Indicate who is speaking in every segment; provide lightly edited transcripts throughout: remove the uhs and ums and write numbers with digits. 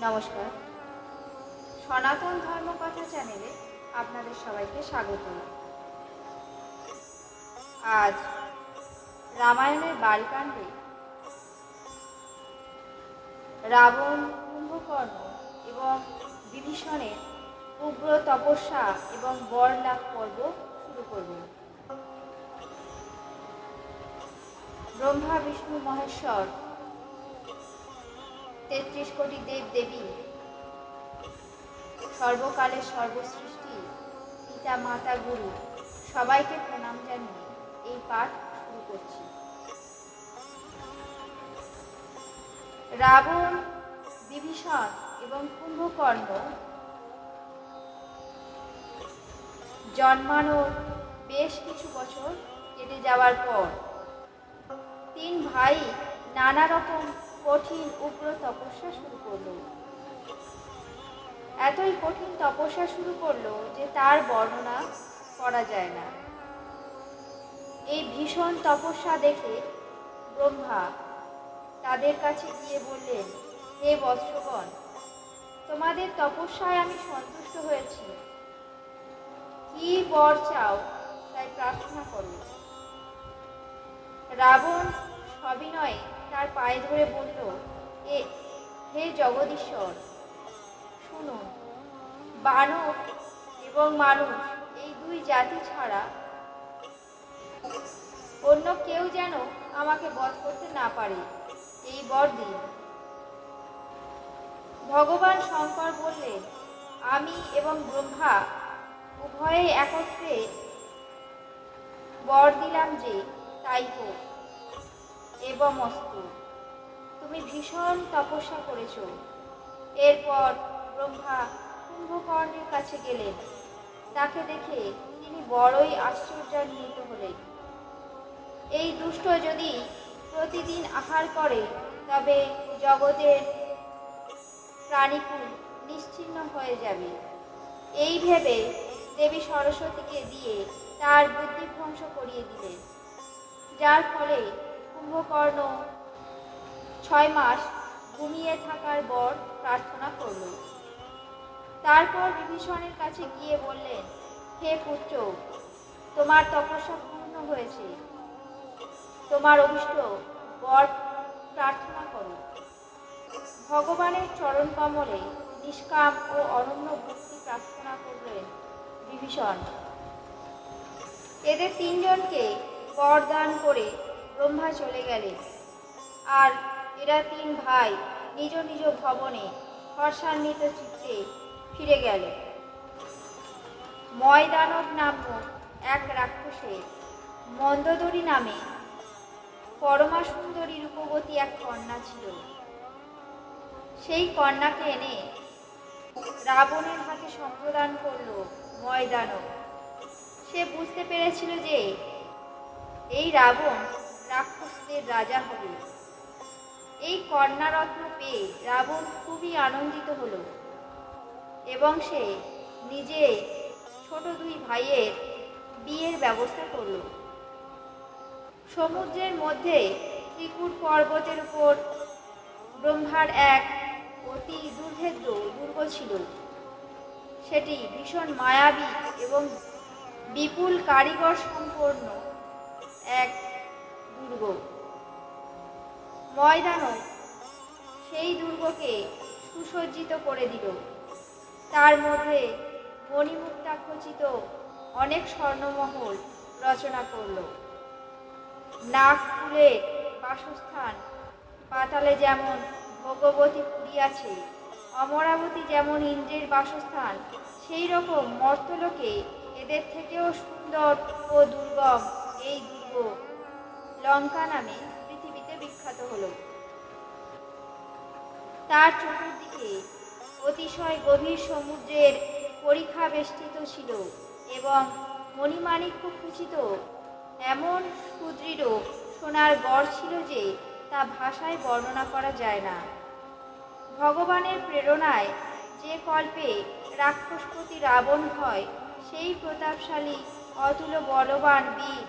Speaker 1: নমস্কার। সনাতন ধর্মকথা চ্যানেলে আপনাদের সবাইকে স্বাগত। আজ রামায়ণের বালকাণ্ডে রাবণ, কুম্ভকর্ণ এবং বিভীষণের উগ্র তপস্যা এবং বর লাভ পর্ব শুরু করব। ব্রহ্মা, বিষ্ণু, মহেশ্বর, ৩৩ কোটি দেব দেবী, সর্বকালের সর্বসৃষ্টি, পিতা, মাতা, গুরু সবাইকে প্রণাম জানিয়ে এই পাঠ শুরু করছি। রাবণ, বিভীষণ এবং কুম্ভকর্ণ জন্মানোর বেশ কিছু বছর কেটে যাওয়ার পর তিন ভাই নানা রকম কঠিন উগ্র তপস্যা শুরু করলো। এতই কঠিন তপস্যা শুরু করলো যে তার বর্ণনা করা যায় না। এই ভীষণ তপস্যা দেখে ব্রহ্মা তাদের কাছে গিয়ে বললেন, হে বৎসগণ, তোমাদের তপস্যায় আমি সন্তুষ্ট হয়েছি। কি বর চাও তাই প্রার্থনা করো। রাবণ সবিনয়ে তার পায়ে ধরে বলল, হে জগদীশ্বর, শুনুন, বানর এবং মানুষ এই দুই জাতি ছাড়া অন্য কেউ যেন আমাকে বধ করতে না পারে, এই বর দিন। ভগবান শঙ্কর বললেন, আমি এবং ব্রহ্মা উভয়ে একত্রে বর দিলাম যে তাই হোক, এবং অস্তু। তুমি ভীষণ তপস্যা করেছ। এরপর ব্রহ্মা কুম্ভকর্ণের কাছে গেলেন। তাকে দেখে তিনি বড়ই আশ্চর্যান্বিত হলেন। এই দুষ্ট যদি প্রতিদিন আহার করে তবে জগতের প্রাণীকুল নিশ্চিহ্ন হয়ে যাবে। এই ভেবে দেবী সরস্বতীকে দিয়ে তার বুদ্ধিভ্রংশ করিয়ে দিলেন, যার ফলে কুম্ভকর্ণ 6 মাস ঘুমিয়ে থাকার বর প্রার্থনা করল। তারপর বিভীষণের কাছে গিয়ে বললেন, হে পুত্র, তোমার তপস্যা পূর্ণ হয়েছে, তোমার অভিষ্ট বর প্রার্থনা করো। ভগবানের চরণ কমলে নিষ্কাম ও অনন্য ভক্তি প্রার্থনা করলেন বিভীষণ। এদের তিনজনকে বর দান করে ব্রহ্মা চলে গেলেন, আর এরা তিন ভাই নিজ নিজ ভবনে হর্ষান্বিত চিত্তে ফিরে গেল। ময়দানব নামক এক রাক্ষসের মন্দোদরী নামে পরমা সুন্দরী রূপবতী এক কন্যা ছিল। সেই কন্যাকে এনে রাবণের হাতে সম্প্রদান করল ময়দানব। সে বুঝতে পেরেছিল যে এই রাবণ রাক্ষসদের রাজা হবে। এই কন্যারত্ন পেয়ে রাবণ খুবই আনন্দিত হল এবং সে নিজে ছোট দুই ভাইয়ের বিয়ের ব্যবস্থা করল। সমুদ্রের মধ্যে ত্রিকূট পর্বতের উপর ব্রহ্মার এক অতি দুর্ভেদ্য দুর্গ ছিল। সেটি ভীষণ মায়াবী এবং বিপুল কারিগর সম্পন্ন এক দুর্গ। ময়দানব সেই দুর্গকে সুসজ্জিত করে দিল। তার মধ্যে মণিমুক্তা খচিত অনেক স্বর্ণমহল রচনা করল। নাগকুলের বাসস্থান, পাতালে যেমন ভগবতী পুরী আছে, অমরাবতী যেমন ইন্দ্রের বাসস্থান, সেই রকম মর্তলোকে এদের থেকেও সুন্দর ও দুর্গম এই দুর্গ লঙ্কা নামে পৃথিবীতে বিখ্যাত হল। তার চতুর্দিকে অতিশয় গভীর সমুদ্রের পরিখা বেষ্টিত ছিল এবং মণিমাণিক্য খচিত এমন সুদৃঢ় সোনার গড় ছিল যে তা ভাষায় বর্ণনা করা যায় না। ভগবানের প্রেরণায় যে কল্পে রাক্ষসপতি রাবণ হয়, সেই প্রতাপশালী অতুল বলবান বীর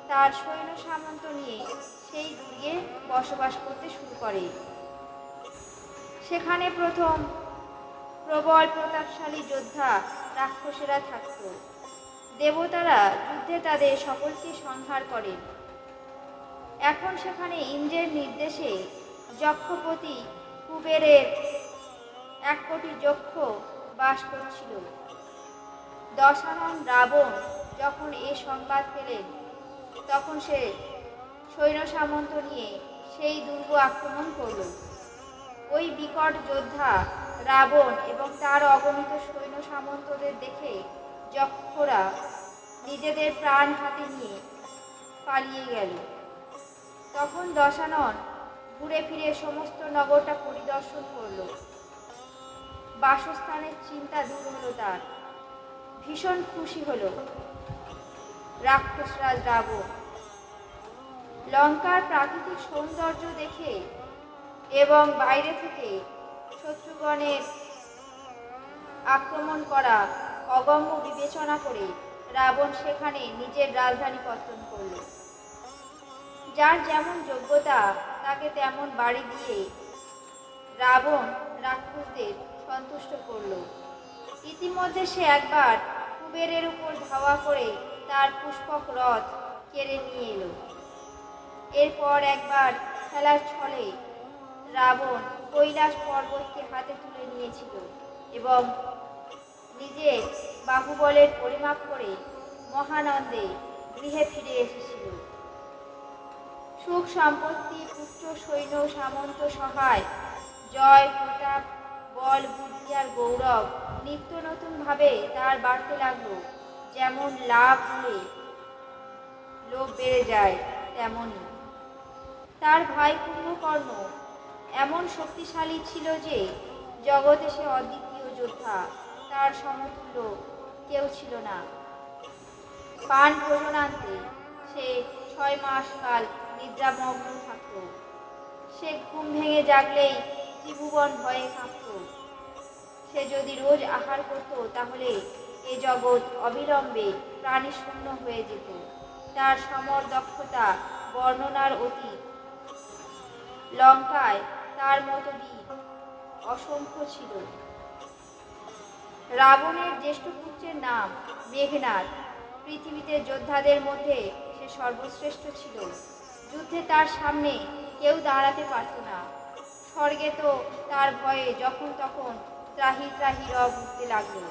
Speaker 1: তার সৈন্য সামন্ত নিয়ে সেই দুর্গে বসবাস করতে শুরু করে। সেখানে প্রথম প্রবল প্রতাপশালী যোদ্ধা রাক্ষসেরা থাকত। দেবতারা যুদ্ধে তাদের সকলকে সংহার করেন। এখন সেখানে ইন্দ্রের নির্দেশে যক্ষপতি কুবেরের 1,000,000,000 যক্ষ বাস করছিল। দশানন রাবণ যখন এ সংবাদ পেলেন, তখন সে সৈন্য সামন্ত নিয়ে সেই দুর্গ আক্রমণ করল। ওই বিকট যোদ্ধা রাবণ এবং তার অগণিত সৈন্য সামন্তদের দেখে যক্ষরা নিজেদের প্রাণ হাতে নিয়ে পালিয়ে গেল। তখন দশানন ঘুরে ফিরে সমস্ত নগরটা পরিদর্শন করল। বাসস্থানের চিন্তা দূর হলো তার। ভীষণ খুশি হলো রাক্ষসরাজ রাবণ। লঙ্কার প্রাকৃতিক সৌন্দর্য দেখে এবং বাইরে থেকে শত্রুগণের আক্রমণ করা অগম্য বিবেচনা করে রাবণ সেখানে নিজের রাজধানী পত্তন করল। যার যেমন যোগ্যতা তাকে তেমন বাড়ি দিয়ে রাবণ রাক্ষসদের সন্তুষ্ট করল। ইতিমধ্যে সে একবার কুবেরের উপর ধাওয়া করে তার পুষ্পক রথ কেড়ে নিয়ে এলো। এরপর একবার খেলার ছলে রাবণ কৈলাস পর্বতকে হাতে তুলে নিয়েছিল এবং নিজের বাহুবলের পরিমাপ করে মহানন্দে গৃহে ফিরে এসেছিল। সুখ সম্পত্তি, পুত্র সৈন্য সামন্ত সহায়, জয় প্রতাপ, বল বুদ্ধি আর গৌরব নিত্য নতুনভাবে তার বাড়তে লাগলো। যেমন লাভ হলে লোভ বেড়ে যায়, তেমনই তার ভাই কুম্ভকর্ণ এমন শক্তিশালী ছিল যে জগতে সে অদ্বিতীয় যোদ্ধা। তার সমতুল্য কেউ ছিল না। পান ভোজনান্তে সে 6 মাস কাল নিদ্রামগ্ন থাকত। সে ঘুম ভেঙে জাগলেই ত্রিভুবন ভয়ে কাঁপত। সে যদি রোজ আহার করত তাহলে এ জগৎ অবিলম্বে প্রাণীশূন্য হয়ে যেত। তার সমর দক্ষতা বর্ণনার অতীত। লঙ্কায় তার মতো বীর অসংখ্য ছিল। রাবণের জ্যেষ্ঠ পুত্রের নাম মেঘনাদ। পৃথিবীতে যোদ্ধাদের মধ্যে সে সর্বশ্রেষ্ঠ ছিল। যুদ্ধে তার সামনে কেউ দাঁড়াতে পারত না। স্বর্গে তো তার ভয়ে যখন তখন ত্রাহি ত্রাহি রব উঠতে লাগল।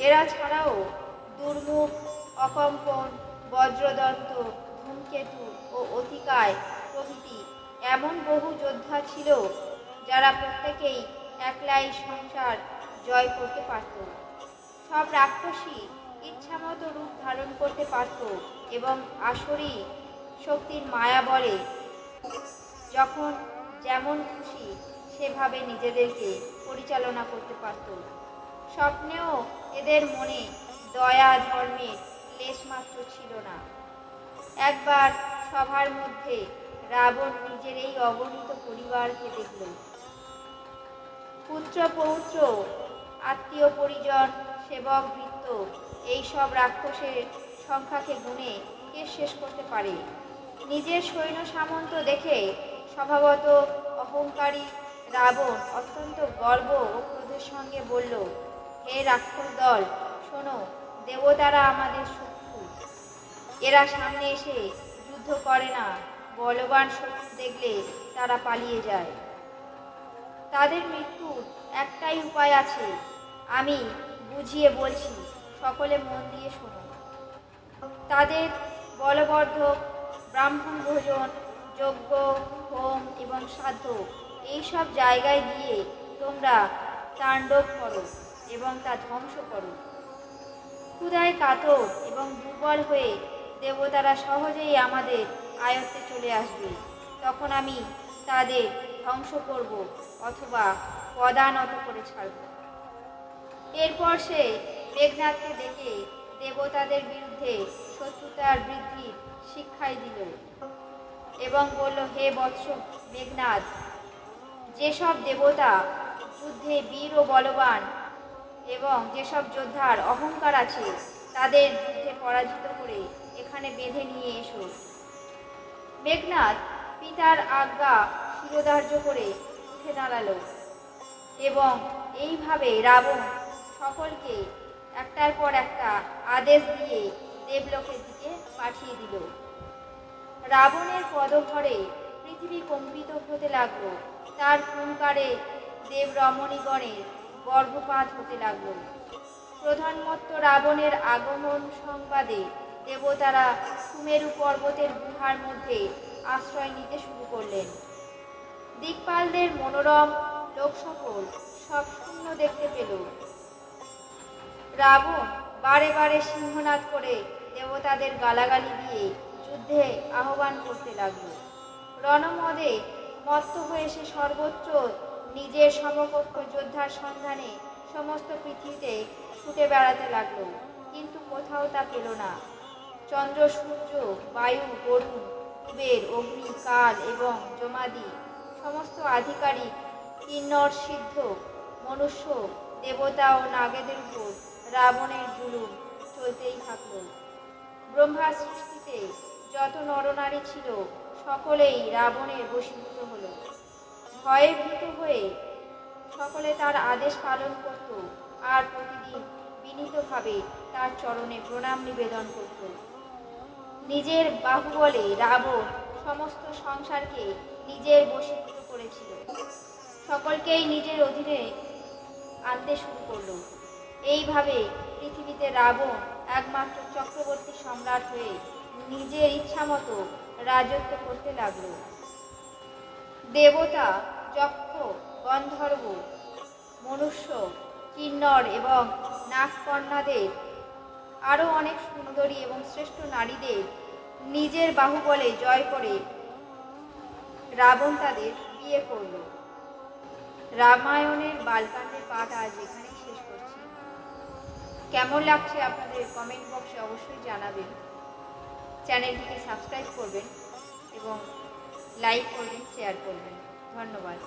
Speaker 1: এরা ছাড়াও দুর্মুখ, অকম্পন, বজ্রদন্ত, ধূমকেতু ও অতিকায় প্রভৃতি এমন বহু যোদ্ধা ছিল যারা প্রত্যেকেই একলাই সংসার জয় করতে পারত। সব রাক্ষসী ইচ্ছামতো রূপ ধারণ করতে পারত এবং আসরী শক্তির মায়া বলে যখন যেমন খুশি সেভাবে নিজেদেরকে পরিচালনা করতে পারত। স্বপ্নেও এদের মনে দয়া ধর্মের লেশমাত্র ছিল না। একবার সভার মধ্যে রাবণ নিজের এই অগণিত পরিবারকে দেখল। পুত্র পৌত্র, আত্মীয় পরিজন, সেবক ভৃত্য এই সব রাক্ষসের সংখ্যাকে গুণে কে শেষ করতে পারে? নিজের সৈন্য সামন্ত দেখে স্বভাবত অহংকারী রাবণ অত্যন্ত গর্ব ও ক্রোধের সঙ্গে বলল, হে রাক্ষস দল, শোনো, দেবতারা আমাদের শত্রু। এরা সামনে এসে যুদ্ধ করে না। বলবান শত্রু দেখলে তারা পালিয়ে যায়। তাদের মৃত্যুর একটাই উপায় আছে, আমি বুঝিয়ে বলছি, সকলে মন দিয়ে শোনো। তাদের বলবর্ধক, ব্রাহ্মণ ভোজন, যজ্ঞ, হোম এবং শ্রাদ্ধ এইসব জায়গায় গিয়ে তোমরা তাণ্ডব করো এবং তা ধ্বংস করো। ক্ষুধায় কাতর এবং দুর্বল হয়ে দেবতারা সহজেই আমাদের আয়ত্তে চলে আসবে। তখন আমি তাদের ধ্বংস করব অথবা পদানত করে ছাড়ব। এরপর সে মেঘনাদকে ডেকে দেবতাদের বিরুদ্ধে শত্রুতার বৃদ্ধির শিক্ষাই দিল এবং বলল, হে বৎস মেঘনাদ, যেসব দেবতা যুদ্ধে বীর ও বলবান এবং যেসব যোদ্ধার অহংকার আছে তাদের যুদ্ধে পরাজিত করে এখানে বেঁধে নিয়ে এসো। মেঘনাদ পিতার আজ্ঞা শিরোধার্য করে উঠে উঠে দাঁড়ালো এবং এইভাবে রাবণ সকলকে একটার পর একটা আদেশ দিয়ে দেবলোকের দিকে পাঠিয়ে দিল। রাবণের পদভরে পৃথিবী কম্পিত হতে লাগলো, তার হুঙ্কারে দেব রমণীগণের গর্ভপাত হতে লাগলো। প্রধানমত্ত রাবণের আগমন সংবাদে দেবতারা সুমেরু পর্বতের গুহার মধ্যে আশ্রয় নিতে শুরু করলেন। দিকপালদের মনোরম লোকসকল সব শূন্য দেখতে পেল। রাবণ বারে বারে সিংহনাদ করে দেবতাদের গালাগালি দিয়ে যুদ্ধে আহ্বান করতে লাগলো। রণমদে মত্ত হয়ে সে সর্বত্র নিজের সমকক্ষ যোদ্ধার সন্ধানে সমস্ত পৃথিবীতে ছুটে বেড়াতে লাগলো, কিন্তু কোথাও তা পেল না। চন্দ্র, সূর্য, বায়ু, বরুণ, কুবের, অগ্নি, কাল এবং যমাদি সমস্ত আধিকারিক, কিন্নর, সিদ্ধ, মনুষ্য, দেবতা ও নাগেদের উপর রাবণের জুলুম চলতেই থাকল। ব্রহ্মার সৃষ্টিতে যত নরনারী ছিল সকলেই রাবণের বশীভূত হল। ভয়ে ভীত হয়ে সকলে তার আদেশ পালন করত আর প্রতিদিন বিনীতভাবে তার চরণে প্রণাম নিবেদন করত। নিজের বাহুবলে রাবণ সমস্ত সংসারকে নিজের বশীভূত করেছিল, সকলকেই নিজের অধীনে আনতে শুরু করল। এইভাবে পৃথিবীতে রাবণ একমাত্র চক্রবর্তী সম্রাট হয়ে নিজের ইচ্ছামতো রাজত্ব করতে লাগল। দেবতা, যক্ষ, গন্ধর্ব, মনুষ্য, কিন্নর এবং নাগকন্যাদের আরও অনেক সুন্দরী এবং শ্রেষ্ঠ নারীদের নিজের বাহুবলে জয় করে রাবণ তাদের বিয়ে করল। রামায়ণের বালকান্ডের পাঠ আজ এখানেই শেষ করছি। কেমন লাগছে আপনাদের কমেন্ট বক্সে অবশ্যই জানাবেন। চ্যানেলটিকে সাবস্ক্রাইব করবেন এবং লাইক করবেন, শেয়ার করবেন। ধন্যবাদ।